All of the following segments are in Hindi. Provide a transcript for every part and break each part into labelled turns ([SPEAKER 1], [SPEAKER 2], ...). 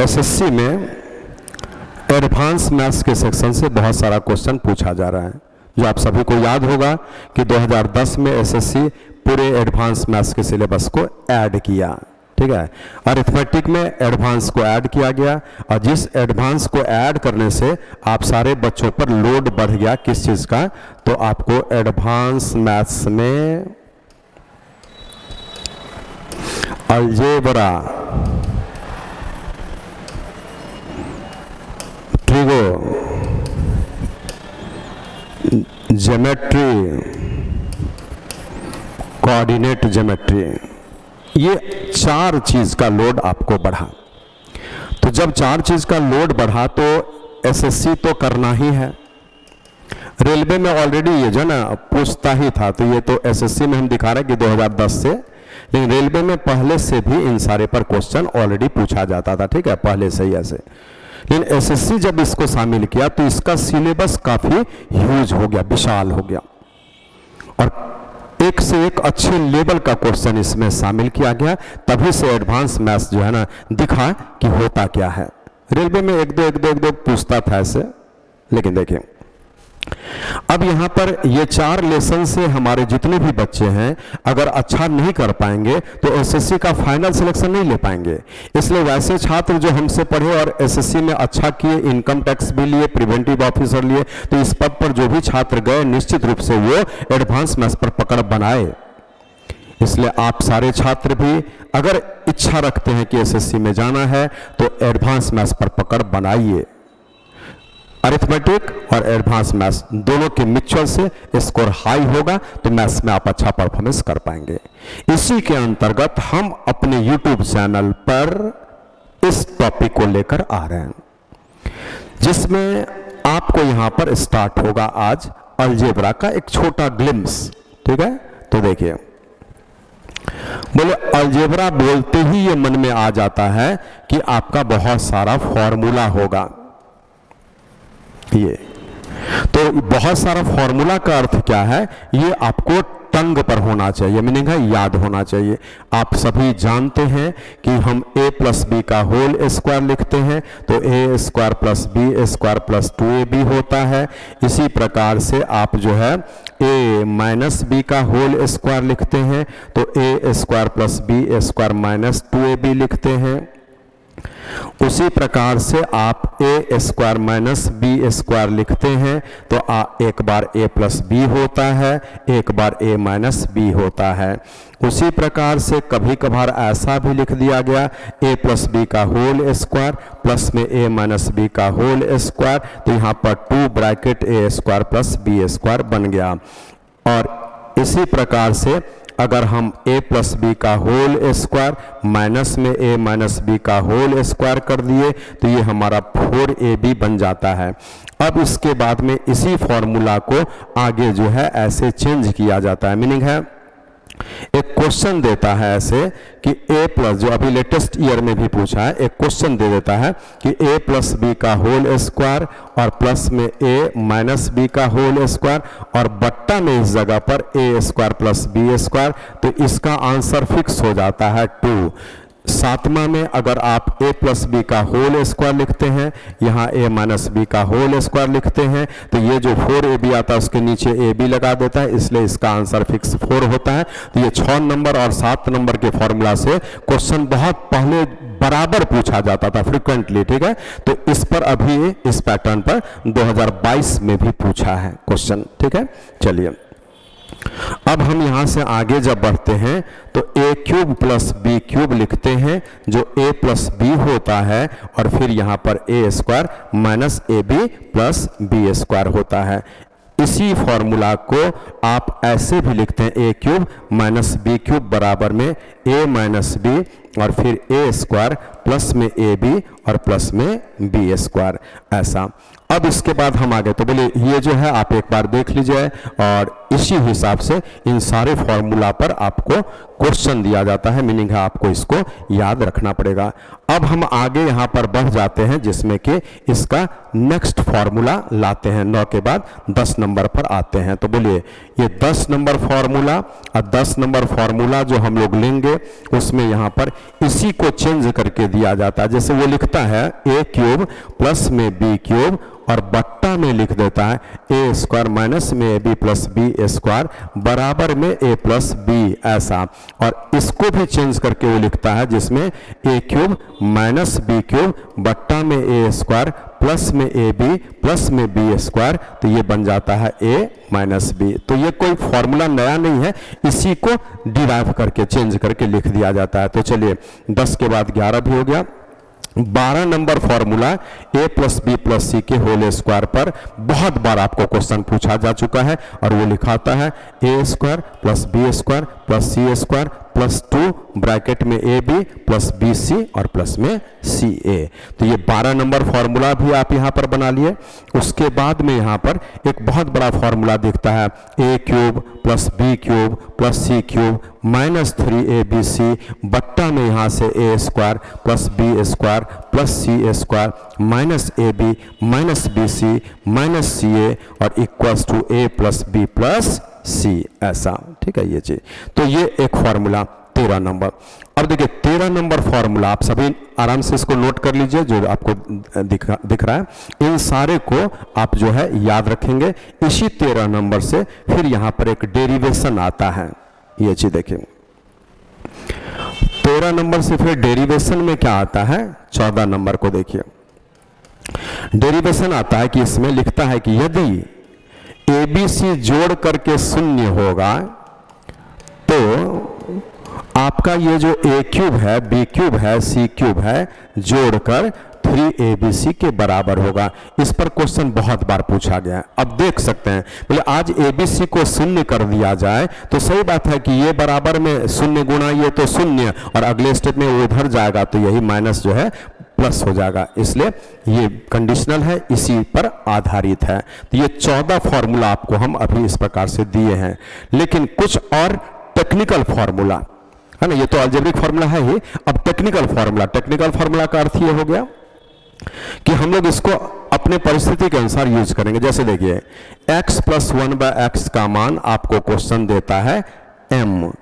[SPEAKER 1] एसएससी में एडवांस मैथ्स के सेक्शन से बहुत सारा क्वेश्चन पूछा जा रहा है, जो आप सभी को याद होगा कि 2010 में एसएससी पूरे एडवांस मैथ्स के सिलेबस को ऐड किया, ठीक है। अरिथमेटिक में एडवांस को ऐड किया गया, और जिस एडवांस को ऐड करने से आप सारे बच्चों पर लोड बढ़ गया किस चीज़ का, तो आपको एडवांस मैथ्स में algebra, trigo, geometry, coordinate geometry, ये 4 चीज़ का लोड आपको बढ़ा। तो जब 4 चीज़ का लोड बढ़ा तो एसएससी तो करना ही है। रेलवे में ऑलरेडी ये जो ना पूछता ही था, तो ये तो एसएससी में हम दिखा रहे हैं कि 2010 से, लेकिन रेलवे में पहले से भी इन सारे पर क्वेश्चन ऑलरेडी पूछा जाता था, ठीक है, पहले से ही ऐसे। लेकिन एसएससी जब इसको शामिल किया तो इसका सिलेबस काफ़ी ह्यूज हो गया, विशाल हो गया, और एक से एक अच्छे लेवल का क्वेश्चन इसमें शामिल किया गया। तभी से एडवांस मैथ्स जो है ना दिखा कि होता क्या है। रेलवे में एक दो पूछता था ऐसे, लेकिन देखिए अब यहाँ पर ये 4 लेसन से हमारे जितने भी बच्चे हैं अगर अच्छा नहीं कर पाएंगे तो एसएससी का फाइनल सिलेक्शन नहीं ले पाएंगे। इसलिए वैसे छात्र जो हमसे पढ़े और एसएससी में अच्छा किए, इनकम टैक्स भी लिए, प्रिवेंटिव ऑफिसर लिए, तो इस पद पर जो भी छात्र गए निश्चित रूप से वो एडवांस मैथ्स पर पकड़ बनाए। इसलिए आप सारे छात्र भी अगर इच्छा रखते हैं कि एसएससी में जाना है तो एडवांस मैथ्स पर पकड़ बनाइए। अरिथमेटिक और एडवांस मैथ्स दोनों के मिक्सचर से स्कोर हाई होगा तो मैथ्स में आप अच्छा परफॉर्मेंस कर पाएंगे। इसी के अंतर्गत हम अपने यूट्यूब चैनल पर इस टॉपिक को लेकर आ रहे हैं, जिसमें आपको यहां पर स्टार्ट होगा आज अलजेब्रा का एक छोटा ग्लिम्स, ठीक है। तो देखिए, बोले अलजेब्रा बोलते ही ये मन में आ जाता है कि आपका बहुत सारा फॉर्मूला होगा। ये तो बहुत सारा फॉर्मूला का अर्थ क्या है, ये आपको टंग पर होना चाहिए, मीनिंग है याद होना चाहिए। आप सभी जानते हैं कि हम a प्लस बी का होल स्क्वायर लिखते हैं तो a square plus b square plus 2ab होता है। इसी प्रकार से आप जो है a माइनस बी का होल स्क्वायर लिखते हैं तो a square plus b square minus 2ab लिखते हैं। उसी प्रकार से आप a square minus b square लिखते हैं तो एक बार a प्लस बी होता है, एक बार a माइनस बी होता है। उसी प्रकार से कभी कभार ऐसा भी लिख दिया गया a प्लस बी का होल स्क्वायर प्लस में a माइनस बी का होल स्क्वायर, तो यहाँ पर 2 bracket a square plus b square बन गया। और इसी प्रकार से अगर हम a प्लस बी का होल स्क्वायर माइनस में a माइनस बी का होल स्क्वायर कर दिए तो ये हमारा 4ab बन जाता है। अब इसके बाद में इसी फॉर्मूला को आगे जो है ऐसे चेंज किया जाता है, मीनिंग है एक क्वेश्चन देता है ऐसे कि a प्लस, जो अभी लेटेस्ट ईयर में भी पूछा है, एक क्वेश्चन दे देता है कि a प्लस बी का होल स्क्वायर और प्लस में a माइनस बी का होल स्क्वायर और बट्टा में इस जगह पर a square plus b square, तो इसका आंसर फिक्स हो जाता है 2। 7वां में अगर आप a प्लस बी का होल स्क्वायर लिखते हैं, यहाँ a माइनस बी का होल स्क्वायर लिखते हैं, तो ये जो 4ab आता है उसके नीचे ab लगा देता है, इसलिए इसका आंसर फिक्स 4 होता है। तो ये 6 नंबर और 7 नंबर के फॉर्मूला से क्वेश्चन बहुत पहले बराबर पूछा जाता था फ्रिक्वेंटली, ठीक है। तो इस पर अभी इस पैटर्न पर 2022 में भी पूछा है क्वेश्चन, ठीक है। चलिए अब हम यहां से आगे जब बढ़ते हैं तो a cube plus b cube लिखते हैं जो a प्लस बी होता है, और फिर यहां पर a square minus a b plus b square होता है। इसी फॉर्मूला को आप ऐसे भी लिखते हैं a cube minus b cube बराबर में a माइनस बी और फिर a स्क्वायर प्लस में ए बी और प्लस में बी स्क्वायर, ऐसा। अब इसके बाद हम आगे, तो बोले ये जो है आप एक बार देख लीजिए और इसी हिसाब से इन सारे फॉर्मूला पर आपको क्वेश्चन दिया जाता है, मीनिंग है आपको इसको याद रखना पड़ेगा। अब हम आगे यहाँ पर बढ़ जाते हैं जिसमें कि इसका नेक्स्ट फॉर्मूला लाते हैं, 9 के बाद 10 नंबर पर आते हैं। तो बोलिए ये 10 नंबर फॉर्मूला, और 10 नंबर फॉर्मूला जो हम लोग लेंगे उसमें यहाँ पर इसी को चेंज करके दिया जाता है। जैसे वो लिखता है ए क्यूब प्लस में बी क्यूब और बट्टा में लिख देता है ए स्क्वायर माइनस में a b plus b square बराबर में ए प्लस बी, ऐसा। और इसको भी चेंज करके वो लिखता है जिसमें ए क्यूब माइनस बी क्यूब बट्टा में ए स्क्वायर प्लस में ए बी प्लस में बी स्क्वायर, तो ये बन जाता है ए माइनस बी। तो ये कोई फॉर्मूला नया नहीं है, इसी को डिराइव करके चेंज करके लिख दिया जाता है। तो चलिए 10 के बाद 11 भी हो गया। 12 नंबर फॉर्मूला ए प्लस बी प्लस सी के होल स्क्वायर पर बहुत बार आपको क्वेश्चन पूछा जा चुका है, और वो लिखाता है a square plus b square plus c square plus 2 bracket में a b plus b c और प्लस में सी ए। तो ये 12 नंबर फॉर्मूला भी आप यहाँ पर बना लिए। उसके बाद में यहाँ पर एक बहुत बड़ा फॉर्मूला दिखता है a cube plus b cube plus c cube minus 3abc बट्टा में यहाँ से a square plus b square plus c square minus a b minus b c minus c a और equals to a plus b plus c, ऐसा। ठीक है ये चीज। तो ये एक फॉर्मूला 13 नंबर। अब देखिए 13 नंबर फॉर्मूला आप सभी आराम से इसको नोट कर लीजिए, जो आपको दिख रहा है। इन सारे को आप जो है याद रखेंगे। इसी 13 नंबर से फिर यहाँ पर एक डेरिवेशन आता है, ये चीज देखिए। 13 नंबर से फिर डेरिवेशन में क्या आता है, 14 नंबर को देखिए। डेरिवेशन आता है कि इसमें लिखता है कि यदि ABC जोड़ करके शून्य होगा तो आपका ये जो ए क्यूब है बी क्यूब है सी क्यूब है जोड़कर 3abc के बराबर होगा। इस पर क्वेश्चन बहुत बार पूछा गया है। अब देख सकते हैं बोले आज abc को शून्य कर दिया जाए तो सही बात है कि ये बराबर में शून्य गुणा ये तो शून्य, और अगले स्टेप में वो उधर जाएगा तो यही माइनस जो है प्लस हो जाएगा, इसलिए ये कंडीशनल है, इसी पर आधारित है। तो ये 14 फॉर्मूला आपको हम अभी इस प्रकार से दिए हैं, लेकिन कुछ और टेक्निकल फॉर्मूला है ना। ये तो अलजेब्रिक फॉर्मूला है ही, अब टेक्निकल फॉर्मूला का अर्थ ये हो गया कि हम लोग इसको अपने परिस्थिति के अनुसार यूज करेंगे। जैसे देखिए x प्लस 1/x का मान आपको क्वेश्चन देता है m,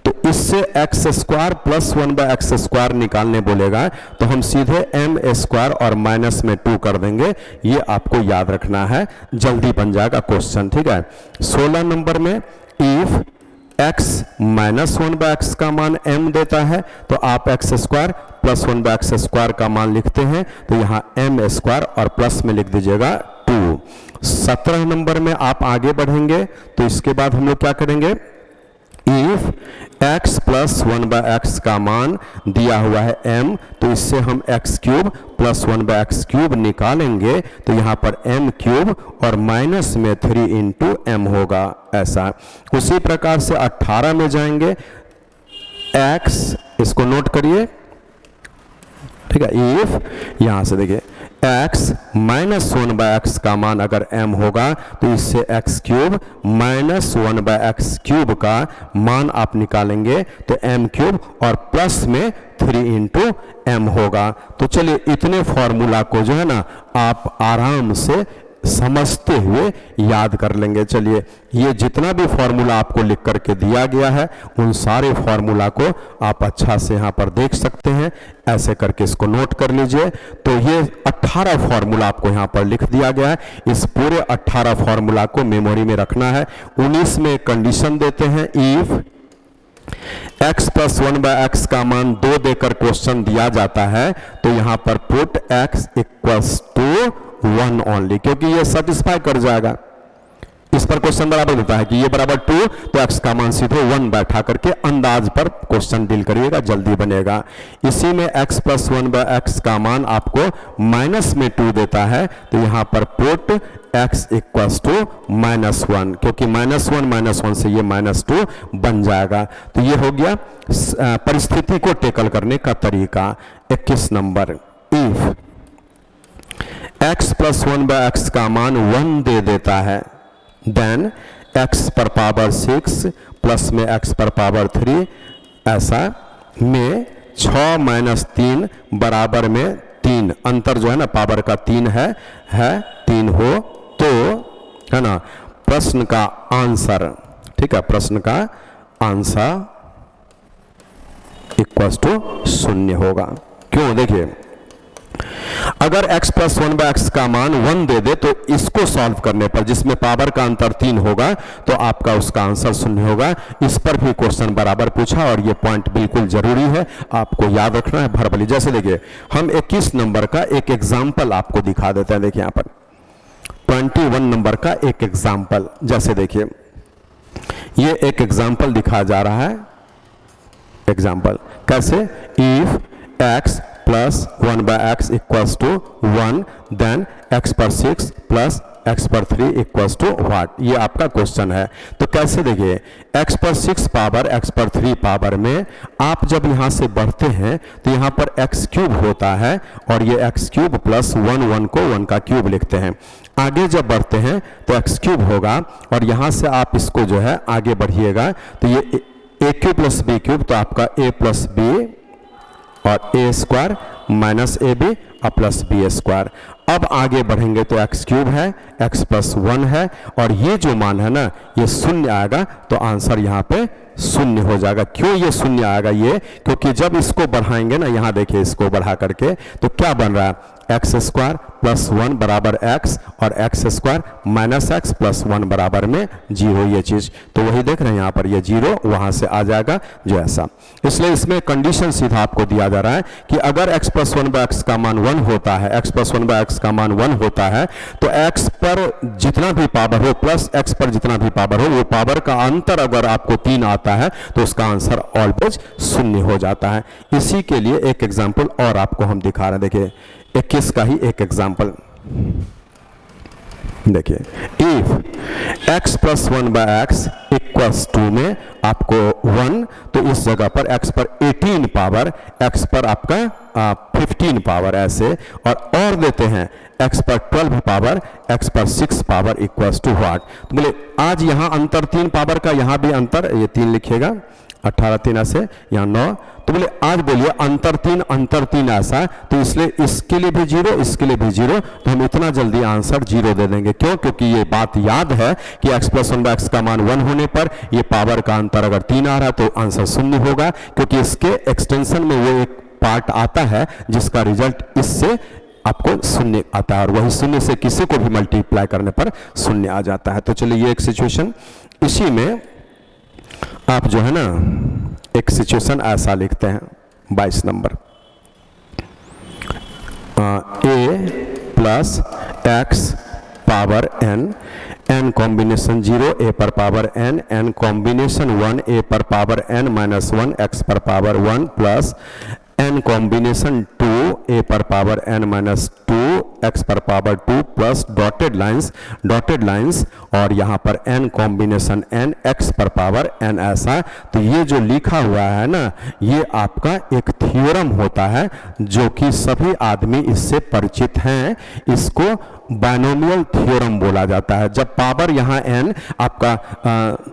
[SPEAKER 1] तो इससे x square plus 1/x square निकालने बोलेगा तो हम सीधे m स्क्वायर और माइनस में 2 कर देंगे। ये आपको याद रखना है, जल्दी बन जाएगा क्वेश्चन। ठीक है। 16 नंबर में इफ x माइनस 1/x का मान m देता है तो आप x square plus 1/x square का मान लिखते हैं, तो यहाँ m स्क्वायर और प्लस में लिख दीजिएगा 2। 17 नंबर में आप आगे बढ़ेंगे तो इसके बाद हम लोग क्या करेंगे, इफ x प्लस 1/x का मान दिया हुआ है m, तो इससे हम x cube plus 1/x cube निकालेंगे तो यहाँ पर m क्यूब और माइनस में 3 इंटू m होगा, ऐसा। उसी प्रकार से 18 में जाएंगे, x इसको नोट करिए। ठीक है। इफ यहाँ से देखिए x माइनस 1/x का मान अगर m होगा तो इससे x cube minus 1/x cube का मान आप निकालेंगे तो m क्यूब और प्लस में 3 इंटू m होगा। तो चलिए इतने फॉर्मूला को जो है ना आप आराम से समझते हुए याद कर लेंगे। चलिए ये जितना भी फॉर्मूला आपको लिख करके दिया गया है उन सारे फॉर्मूला को आप अच्छा से यहाँ पर देख सकते हैं, ऐसे करके इसको नोट कर लीजिए। तो ये 18 फॉर्मूला आपको यहाँ पर लिख दिया गया है, इस पूरे 18 फॉर्मूला को मेमोरी में रखना है। 19 में कंडीशन देते हैं, इफ x प्लस 1/x का मान 2 देकर क्वेश्चन दिया जाता है तो यहाँ पर put x equals to 1 only, क्योंकि ये सेटिस्फाई कर जाएगा। इस पर क्वेश्चन बराबर देता है कि ये बराबर 2, तो x का मान सीधे 1 बैठा करके अंदाज पर क्वेश्चन डील करिएगा, जल्दी बनेगा। इसी में x प्लस 1/x का मान आपको माइनस में 2 देता है तो यहाँ पर पुट x इक्वल्स टू -1, क्योंकि -1 से ये -2 बन जाएगा। तो ये हो गया परिस्थिति को टेकल करने का तरीका। 21 number, if x plus 1/x का मान 1 दे देता है, देन x पर पावर 6 प्लस में x पर पावर 3 ऐसा में 6 माइनस 3 बराबर में 3, अंतर जो है ना पावर का 3 है 3 हो तो है ना प्रश्न का आंसर, ठीक है, प्रश्न का आंसर इक्वल्स टू 0 होगा। क्यों? देखिए अगर x प्लस 1/x का मान 1 दे दे तो इसको सॉल्व करने पर जिसमें पावर का अंतर 3 होगा तो आपका उसका आंसर 0 होगा। इस पर भी क्वेश्चन बराबर पूछा और ये पॉइंट बिल्कुल जरूरी है, आपको याद रखना है भरभली। जैसे देखिए हम 21 नंबर का एक एग्जाम्पल आपको दिखा देते हैं। देखिए यहाँ पर 21 नंबर का एक एग्जाम्पल, जैसे देखिए ये एक एग्जाम्पल दिखाया जा रहा है। एग्जाम्पल कैसे? If x plus 1/x equals to 1 then x पर 6 प्लस x पर 3 इक्वल्स टू व्हाट, ये आपका क्वेश्चन है। तो कैसे? देखिए x पर 6 पावर x पर 3 पावर में आप जब यहां से बढ़ते हैं तो यहां पर x क्यूब होता है और ये x क्यूब प्लस 1 को 1 का क्यूब लिखते हैं। आगे जब बढ़ते हैं तो x क्यूब होगा और यहां से आप इसको जो है आगे बढ़िएगा तो ये ए क्यूब प्लस बी क्यूब, तो आपका a प्लस बी और ए स्क्वायर माइनस ए बी और प्लस बी स्क्वायर। अब आगे बढ़ेंगे तो x क्यूब है, x प्लस 1 है और ये जो मान है ना ये 0 आएगा तो आंसर यहाँ पे 0 हो जाएगा। क्यों ये 0 आएगा? ये क्योंकि जब इसको बढ़ाएंगे ना, यहाँ देखिए इसको बढ़ा करके तो क्या बन रहा है, एक्स स्क्वायर प्लस 1 बराबर x और x square minus x plus 1 बराबर में 0, ये चीज तो वही देख रहे हैं यहाँ पर ये 0 वहां से आ जाएगा जो ऐसा। इसलिए इसमें कंडीशन सीधा आपको दिया जा रहा है कि अगर x प्लस 1/x का मान 1 होता है, x प्लस 1/x का मान 1 होता है तो x पर जितना भी पावर हो प्लस x पर जितना भी पावर हो वो पावर का अंतर अगर आपको 3 आता है तो उसका आंसर ऑलवेज 0 हो जाता है। इसी के लिए एक एग्जाम्पल और आपको हम दिखा रहे हैं। देखिए 21 का ही एक एग्जाम्पल देखिए, if x plus 1/x equals 2 में आपको 1 तो इस जगह पर x पर 18 पावर, x पर आपका 15 पावर ऐसे और देते हैं x पर 12 पावर, x पर 6 पावर इक्वल्स टू व्हाट। तो बोले आज यहाँ अंतर 3 पावर का, यहाँ भी अंतर ये 3 लिखिएगा, 18 3 ऐसे यहाँ 9, तो बोले आज बोलिए अंतर 3 ऐसा, तो इसलिए इसके लिए भी 0 इसके लिए भी 0, तो हम इतना जल्दी आंसर 0 दे देंगे। क्यों? क्योंकि ये बात याद है कि x प्लस 1/x का मान 1 होने पर ये पावर का अंतर अगर 3 आ रहा है तो आंसर 0 होगा, क्योंकि इसके एक्सटेंशन में वो एक पार्ट आता है जिसका रिजल्ट इससे आपको 0 आता है और वही 0 से किसी को भी मल्टीप्लाई करने पर 0 आ जाता है। तो चलिए ये एक सिचुएशन, इसी में आप जो है ना एक सिचुएशन ऐसा लिखते हैं 22 number, a plus x power n combination 0 a पर पावर n कॉम्बिनेशन 1 a पर पावर n माइनस 1 x पर power 1 plus n combination 2 a पर पावर n माइनस 2 x पर पावर 2 प्लस डॉटेड लाइंस और यहाँ पर n कॉम्बिनेशन n x पर पावर n ऐसा। तो ये जो लिखा हुआ है ना ये आपका एक थ्योरम होता है जो कि सभी आदमी इससे परिचित हैं, इसको बाइनोमियल थ्योरम बोला जाता है। जब पावर यहाँ n आपका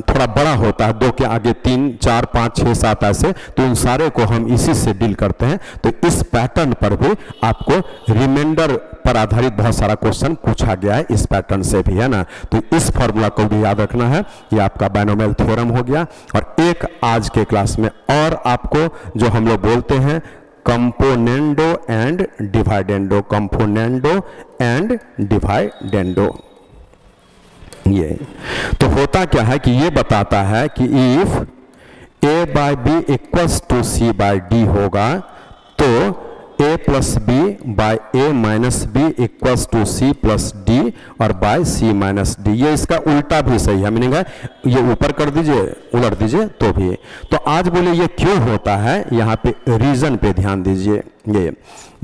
[SPEAKER 1] थोड़ा बड़ा होता है, 2 के आगे 3 4 5 6 7 ऐसे, तो उन सारे को हम इसी से डील करते हैं। तो इस पैटर्न पर भी आपको रिमाइंडर पर आधारित बहुत सारा क्वेश्चन पूछा गया है, इस पैटर्न से भी, है ना। तो इस फॉर्मूला को भी याद रखना है, ये आपका बाइनोमियल थ्योरम हो गया। और एक आज के क्लास में और आपको जो हम लोग बोलते हैं कंपोनेंडो एंड डिवाइडेंडो, कंपोनेंडो एंड डिवाइडेंडो, ये तो होता क्या है कि ये बताता है कि if a by b equals to c by d होगा तो a plus b by a minus b equals to c plus d और बाई सी माइनस डी। ये इसका उल्टा भी सही है, मीनिंग है ये ऊपर कर दीजिए उलट दीजिए तो भी। तो आज बोले ये क्यों होता है, यहाँ पे रीजन पे ध्यान दीजिए। ये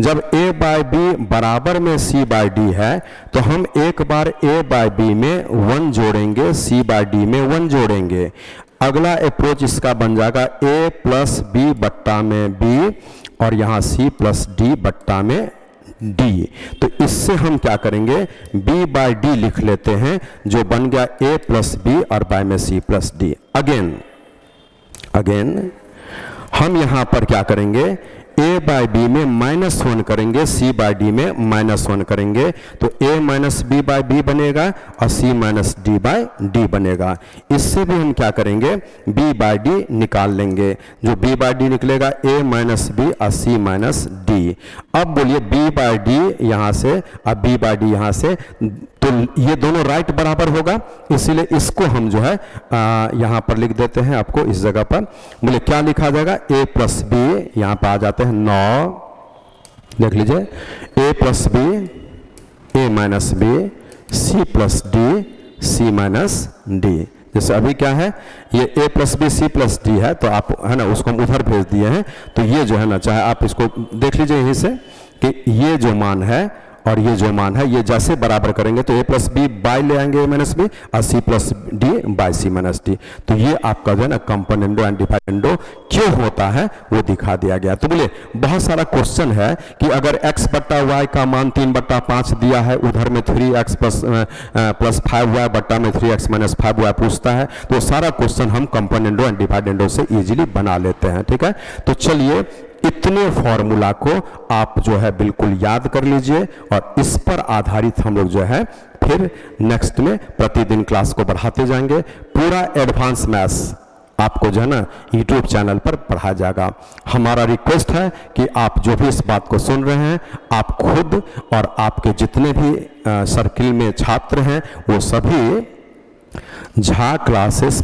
[SPEAKER 1] जब a बाई बी बराबर में c बाई डी है तो हम एक बार a बाई बी में 1 जोड़ेंगे, c बाई डी में 1 जोड़ेंगे। अगला अप्रोच इसका बन जाएगा a प्लस बी बट्टा में b और यहाँ c प्लस डी बट्टा में डी। तो इससे हम क्या करेंगे, b बाय डी लिख लेते हैं, जो बन गया a प्लस बी और बाय में c प्लस डी। अगेन हम यहां पर क्या करेंगे, a बाय बी में -1 करेंगे, c बाय डी में -1 करेंगे, तो a minus b by b बनेगा और c minus d by d बनेगा। इससे भी हम क्या करेंगे, b बाय डी निकाल लेंगे, जो b बाय डी निकलेगा a माइनस बी और c माइनस डी। अब बोलिए b बाय डी यहाँ से और b बाय डी यहाँ से, तो ये दोनों राइट बराबर होगा, इसीलिए इसको हम जो है यहाँ पर लिख देते हैं आपको इस जगह पर। बोले क्या लिखा जाएगा, a प्लस बी, यहाँ पर आ जाते हैं 9, देख लीजिए a plus b, a minus b, c plus d, c minus d. जैसे अभी क्या है, ये a plus b c plus d है, तो आप है ना उसको हम उधर भेज दिए हैं, तो ये जो है ना, चाहे आप इसको देख लीजिए यहीं से कि ये जो मान है और ये जो मान है, ये जैसे बराबर करेंगे तो a प्लस बी बाय ले आएंगे a माइनस बी और c plus d by c minus d. तो ये आपका जो है ना कंपोनेंडो एंड डिफरेंडो क्यों होता है वो दिखा दिया गया। तो बोले बहुत सारा क्वेश्चन है कि अगर x बट्टा वाई का मान 3/5 दिया है, उधर में 3x प्लस 5y बट्टा में 3x माइनस 5y पूछता है, तो सारा क्वेश्चन हम कंपोनेंडो एंड डिफरेंडो से इजीली बना लेते हैं। ठीक है, तो चलिए इतने फॉर्मूला को आप जो है बिल्कुल याद कर लीजिए, और इस पर आधारित हम लोग जो है फिर नेक्स्ट में प्रतिदिन क्लास को बढ़ाते जाएंगे। पूरा एडवांस मैथ्स आपको जो है ना यूट्यूब चैनल पर पढ़ा जाएगा। हमारा रिक्वेस्ट है कि आप जो भी इस बात को सुन रहे हैं, आप खुद और आपके जितने भी सर्किल में छात्र हैं, वो सभी Jha classes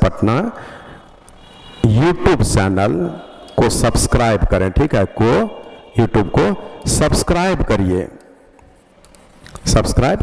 [SPEAKER 1] Patna YouTube channel को सब्सक्राइब करें। ठीक है, यूट्यूब को सब्सक्राइब करिए, सब्सक्राइब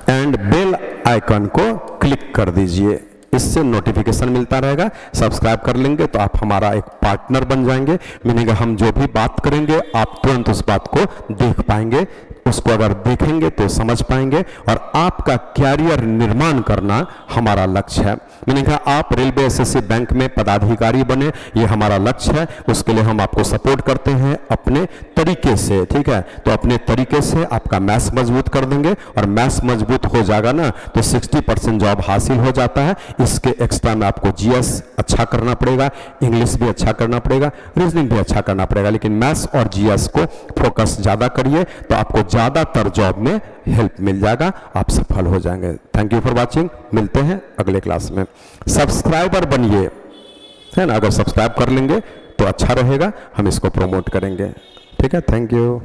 [SPEAKER 1] एंड बेल आइकन को क्लिक कर दीजिए, इससे नोटिफिकेशन मिलता रहेगा। सब्सक्राइब कर लेंगे तो आप हमारा एक पार्टनर बन जाएंगे, मीनिंग हम जो भी बात करेंगे आप तुरंत उस बात को देख पाएंगे, उसको अगर देखेंगे तो समझ पाएंगे, और आपका कैरियर निर्माण करना हमारा लक्ष्य है। मीनिंग आप रेलवे एसएससी बैंक में पदाधिकारी बने, ये हमारा लक्ष्य है। उसके लिए हम आपको सपोर्ट करते हैं अपने तरीके से। ठीक है, तो अपने तरीके से आपका मैथ्स मजबूत कर देंगे, और मैथ्स मजबूत हो जाएगा ना तो 60% जॉब हासिल हो जाता है। इसके एक्स्ट्रा में आपको जीएस अच्छा करना पड़ेगा, इंग्लिश भी अच्छा करना पड़ेगा, रीजनिंग भी अच्छा करना पड़ेगा, लेकिन मैथ्स और जीएस को फोकस ज़्यादा करिए तो आपको ज़्यादातर जॉब में हेल्प मिल जाएगा, आप सफल हो जाएंगे। थैंक यू फॉर वॉचिंग, मिलते हैं अगले क्लास में। सब्सक्राइबर बनिए, है ना, अगर सब्सक्राइब कर लेंगे तो अच्छा रहेगा, हम इसको प्रमोट करेंगे। ठीक है, थैंक यू।